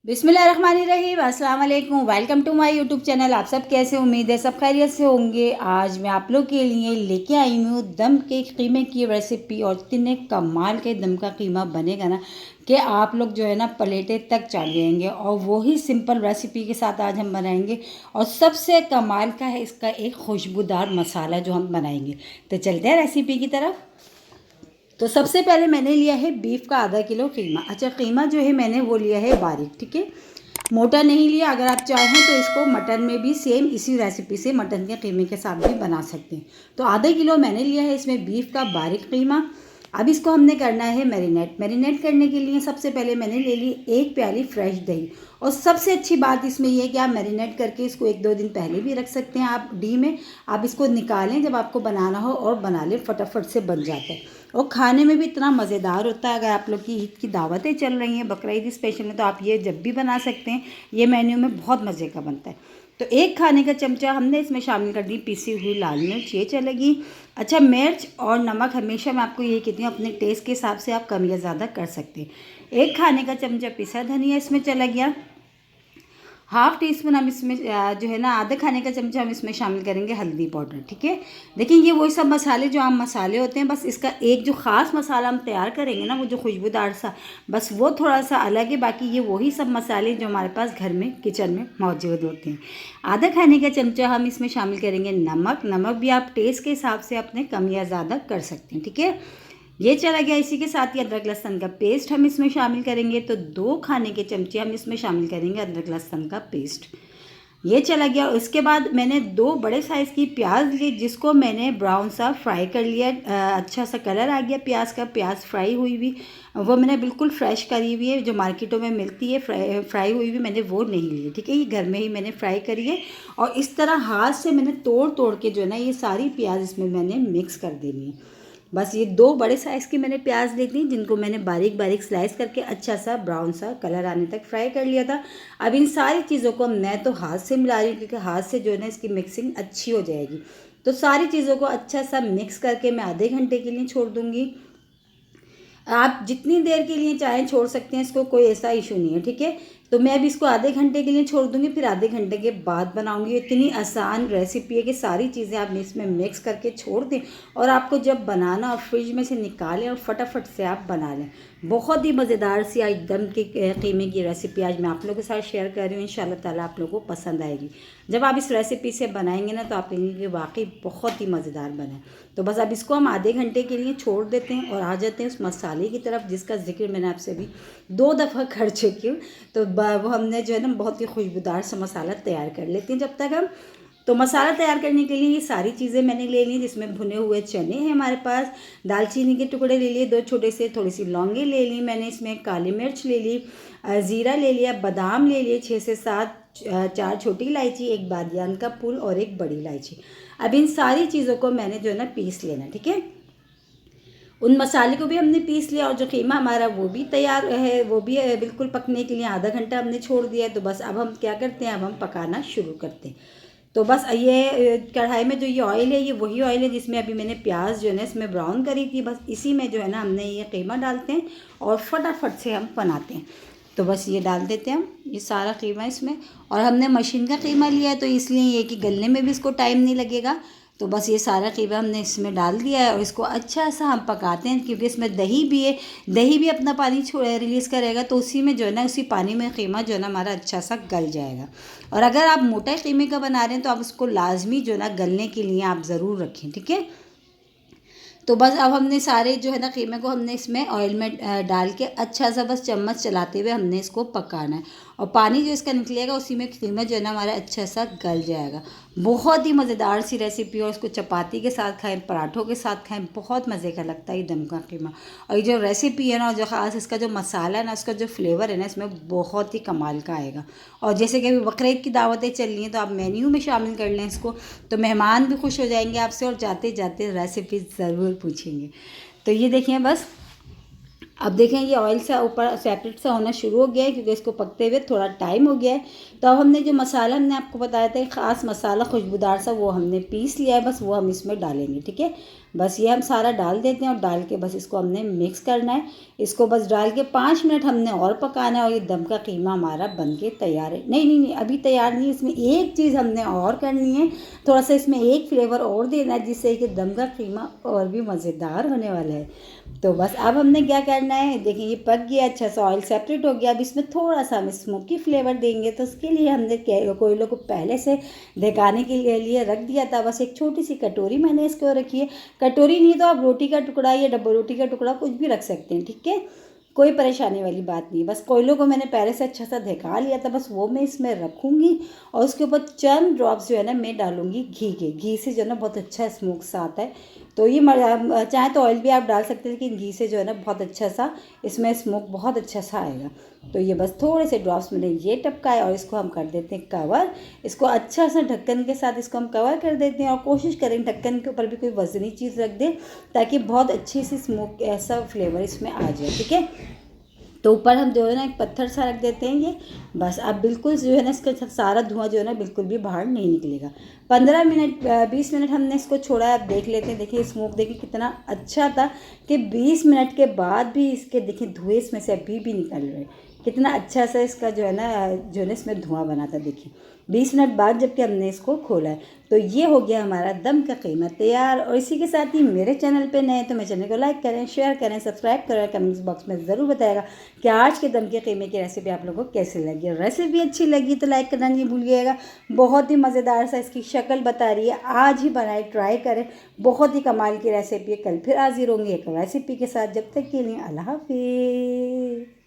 बिस्मिल्लाहिर्रहमानिर्रहीम, अस्सलाम वालेकुम। Welcome to my YouTube channel. आप सब कैसे, उम्मीद है सब खैरियत से होंगे। आज मैं आप लोग के लिए लेके आई हूँ दम के कीमे की रेसिपी। और इतने कमाल के दम का कीमा बनेगा ना कि आप लोग जो है ना प्लेटें तक चढ़ जाएंगे। और वही सिंपल रेसिपी के साथ आज हम बनाएंगे। और सबसे कमाल का है इसका एक खुशबूदार मसाला जो हम बनाएंगे। तो चलते हैं रेसिपी की तरफ। तो सबसे पहले मैंने लिया है बीफ का आधा किलो कीमा। अच्छा, कीमा जो है मैंने वो लिया है बारीक, ठीक है, मोटा नहीं लिया। अगर आप चाहें तो इसको मटन में भी सेम इसी रेसिपी से मटन के कीमे के साथ भी बना सकते हैं। तो आधा किलो मैंने लिया है इसमें बीफ का बारीक कीमा। अब इसको हमने करना है मैरिनेट करने के लिए सबसे पहले मैंने ले ली एक प्याली फ्रेश दही। और सबसे अच्छी बात इसमें यह कि आप मैरिनेट करके इसको 1-2 दिन पहले भी रख सकते हैं। आप डी में आप इसको निकालें जब आपको बनाना हो और बना लें, फटाफट से बन जाता है। और खाने में भी इतना मज़ेदार होता है। अगर आप लोग की ईद की दावतें चल रही हैं, बकरा ईद स्पेशल है, तो आप ये जब भी बना सकते हैं। ये मेन्यू में बहुत मज़े का बनता है। तो एक खाने का चमचा हमने इसमें शामिल कर दी पिसी हुई लाल मिर्च, ये चलेगी। अच्छा, मिर्च और नमक हमेशा मैं आपको ये कहती हूँ अपने टेस्ट के हिसाब से आप कम या ज़्यादा कर सकते हैं। एक खाने का चमचा पिसा धनिया इसमें चला गया। हाफ़ टी स्पून हम इसमें जो है ना आधा खाने का चमचा हम इसमें शामिल करेंगे हल्दी पाउडर, ठीक है। देखिए, ये वही सब मसाले जो आम मसाले होते हैं, बस इसका एक जो ख़ास मसाला हम तैयार करेंगे ना, वो जो खुशबूदार सा, बस वो थोड़ा सा अलग है। बाकी ये वही सब मसाले जो हमारे पास घर में किचन में मौजूद होते हैं। आधा खाने का चमचा हम इसमें शामिल करेंगे नमक भी आप टेस्ट के हिसाब से अपने कम या ज़्यादा कर सकते हैं, ठीक है। ये चला गया। इसी के साथ ही अदरक लहसुन का पेस्ट हम इसमें शामिल करेंगे। तो 2 खाने के चमचे हम इसमें शामिल करेंगे अदरक लहसुन का पेस्ट। ये चला गया। उसके बाद मैंने 2 बड़े साइज़ की प्याज ली, जिसको मैंने ब्राउन सा फ्राई कर लिया। अच्छा सा कलर आ गया प्याज का। प्याज फ्राई हुई हुई वो मैंने बिल्कुल फ्रेश करी हुई है, जो मार्केटों में मिलती है फ्राई हुई हुई, मैंने वो नहीं ली, ठीक है। ये घर में ही मैंने फ्राई करी है। और इस तरह हाथ से मैंने तोड़ तोड़ के जो है ना ये सारी प्याज इसमें मैंने मिक्स कर देनी है। बस ये 2 बड़े साइज़ की मैंने प्याज ली थी, जिनको मैंने बारीक बारीक स्लाइस करके अच्छा सा ब्राउन सा कलर आने तक फ्राई कर लिया था। अब इन सारी चीज़ों को मैं तो हाथ से मिला रही हूँ, क्योंकि हाथ से जो है ना इसकी मिक्सिंग अच्छी हो जाएगी। तो सारी चीज़ों को अच्छा सा मिक्स करके मैं आधे घंटे के लिए छोड़ दूँगी। आप जितनी देर के लिए चाहें छोड़ सकते हैं इसको, कोई ऐसा इशू नहीं है, ठीक है। तो मैं अभी इसको आधे घंटे के लिए छोड़ दूंगी, फिर आधे घंटे के बाद बनाऊंगी। इतनी आसान रेसिपी है कि सारी चीज़ें आप इसमें मिक्स करके छोड़ दें, और आपको जब बनाना और फ्रिज में से निकालें और फटाफट से आप बना लें। बहुत ही मज़ेदार सी आज दम के कीमे की रेसिपी आज मैं आप लोगों के साथ शेयर कर रही हूँ। इंशाल्लाह ताला आप लोगों को पसंद आएगी। जब आप इस रेसिपी से बनाएंगे ना, तो आप कहेंगे कि वाकई बहुत ही मज़ेदार बना है। तो बस अब इसको हम आधे घंटे के लिए छोड़ देते हैं और आ जाते हैं उस मसाले की तरफ, जिसका जिक्र मैंने आपसे अभी 2 दफ़ा कर चुकी हूँ। तो वो हमने जो है ना बहुत ही खुशबूदार सा मसाला तैयार कर लेते हैं जब तक हम। तो मसाला तैयार करने के लिए ये सारी चीज़ें मैंने ले ली, जिसमें भुने हुए चने हैं हमारे पास, दालचीनी के टुकड़े ले लिए 2 छोटे से, थोड़ी सी लौंगे ले ली मैंने, इसमें काली मिर्च ले ली, ज़ीरा ले लिया, बादाम ले लिए 6 से 7, 4 छोटी इलायची, 1 बादियान का फूल और 1 बड़ी इलायची। अब इन सारी चीज़ों को मैंने जो है ना पीस लेना, ठीक है। उन मसाले को भी हमने पीस लिया, और जो कीमा हमारा वो भी तैयार है, वो भी बिल्कुल पकने के लिए आधा घंटा हमने छोड़ दिया है। तो बस अब हम क्या करते हैं, अब हम पकाना शुरू करते हैं। तो बस ये कढ़ाई में जो ये ऑयल है, ये वही ऑयल है जिसमें अभी मैंने प्याज जो है ना इसमें ब्राउन करी थी। बस इसी में जो है ना हमने ये कीमा डालते हैं और फटाफट से हम बनाते हैं। तो बस ये डाल देते हैं हम ये सारा कीमा इसमें। और हमने मशीन का कीमा लिया है, तो इसलिए ये कि गलने में भी इसको टाइम नहीं लगेगा। तो बस ये सारा कीमा हमने इसमें डाल दिया है और इसको अच्छा सा हम पकाते हैं, क्योंकि इसमें दही भी है। दही भी अपना पानी रिलीज़ करेगा, तो उसी में जो है ना उसी पानी में कीमा जो है ना हमारा अच्छा सा गल जाएगा। और अगर आप मोटा कीमे का बना रहे हैं, तो आप उसको लाजमी जो है ना गलने के लिए आप ज़रूर रखें, ठीक है। तो बस अब हमने सारे जो है ना कीमे को हमने इसमें ऑयल में डाल के अच्छा सा बस चम्मच चलाते हुए हमने इसको पकाना है। और पानी जो इसका निकलेगा उसी में कीमा जो है ना हमारा अच्छा सा गल जाएगा। बहुत ही मज़ेदार सी रेसिपी, और इसको चपाती के साथ खाएं, पराठों के साथ खाएं, बहुत मज़े का लगता है ये दम का कीमा। और ये जो रेसिपी है ना, जो ख़ास इसका जो मसाला है ना, उसका जो फ्लेवर है ना, इसमें बहुत ही कमाल का आएगा। और जैसे कि अभी बकरीद की दावतें चल रही हैं, तो आप मेन्यू में शामिल कर लें इसको, तो मेहमान भी खुश हो जाएंगे आपसे और जाते जाते रेसिपी ज़रूर पूछेंगे। तो ये देखिए, बस अब देखें ये ऑयल से ऊपर सेपरेट सा होना शुरू हो गया है, क्योंकि इसको पकते हुए थोड़ा टाइम हो गया है। तो अब हमने जो मसाला हमने आपको बताया था ख़ास मसाला खुशबूदार सा, वो हमने पीस लिया है, बस वो हम इसमें डालेंगे, ठीक है। बस ये हम सारा डाल देते हैं और डाल के बस इसको हमने मिक्स करना है। इसको बस डाल के 5 मिनट हमने और पकाना है और ये दम का कीमा हमारा बन के तैयार है। नहीं नहीं नहीं, अभी तैयार नहीं, इसमें एक चीज़ हमने और करनी है, थोड़ा सा इसमें एक फ्लेवर और देना है जिससे कि दम का कीमा और भी मज़ेदार होने वाला है। तो बस अब हमने क्या करना है, देखिए ये पक गया, अच्छा सा ऑयल सेपरेट हो गया। अब इसमें थोड़ा सा हम स्मोकी फ्लेवर देंगे, तो उसके लिए हमने कोयलों को पहले से ढकाने के लिए रख दिया था। बस एक छोटी सी कटोरी मैंने इसको रखी है, कटोरी नहीं तो आप रोटी का टुकड़ा या डब्बा रोटी का टुकड़ा कुछ भी रख सकते हैं, ठीक है, कोई परेशानी वाली बात नहीं। बस कोयलों को मैंने पहले से अच्छा सा ढका लिया था, बस वो मैं इसमें रखूँगी और उसके ऊपर चंद ड्रॉप्स जो है ना मैं डालूँगी घी के। घी से जो है ना बहुत अच्छा स्मोक सा आता है, तो ये चाहे तो ऑयल भी आप डाल सकते हैं, लेकिन घी से जो है ना बहुत अच्छा सा इसमें स्मोक बहुत अच्छा सा आएगा। तो ये बस थोड़े से ड्रॉप्स मैंने ये टपकाए और इसको हम कर देते हैं कवर। इसको अच्छा सा ढक्कन के साथ इसको हम कवर कर देते हैं और कोशिश करें ढक्कन के ऊपर भी कोई वज़नी चीज़ रख दें ताकि बहुत अच्छी सी स्मोक ऐसा फ्लेवर इसमें आ जाए, ठीक है। तो ऊपर हम जो है ना एक पत्थर सा रख देते हैं ये, बस अब बिल्कुल जो है ना इसका सारा धुआं जो है ना बिल्कुल भी बाहर नहीं निकलेगा। 15 मिनट 20 मिनट हमने इसको छोड़ा है। अब देख लेते हैं, देखिए स्मोक देखिए कितना अच्छा था कि 20 मिनट के बाद भी इसके देखिए धुएँ इसमें से अभी भी निकल रहे, कितना अच्छा सा इसका जो है ना इसमें धुआं बना था। देखिए 20 मिनट बाद जबकि हमने इसको खोला है, तो ये हो गया हमारा दम का कीमा तैयार। और इसी के साथ ही मेरे चैनल पे नए तो मेरे चैनल को लाइक करें, शेयर करें, सब्सक्राइब करें, कमेंट्स बॉक्स में ज़रूर बताएगा कि आज के दम के कीमे की रेसिपी आप लोगों को कैसी लगी। रेसिपी अच्छी लगी तो लाइक करना नहीं भूलिएगा। बहुत ही मज़ेदार सा इसकी शक्ल बता रही है, आज ही बनाए, ट्राई करें, बहुत ही कमाल की रेसिपी है। कल फिर हाजिर होंगे एक रेसिपी के साथ, जब तक के लिए अल्लाह हाफिज़।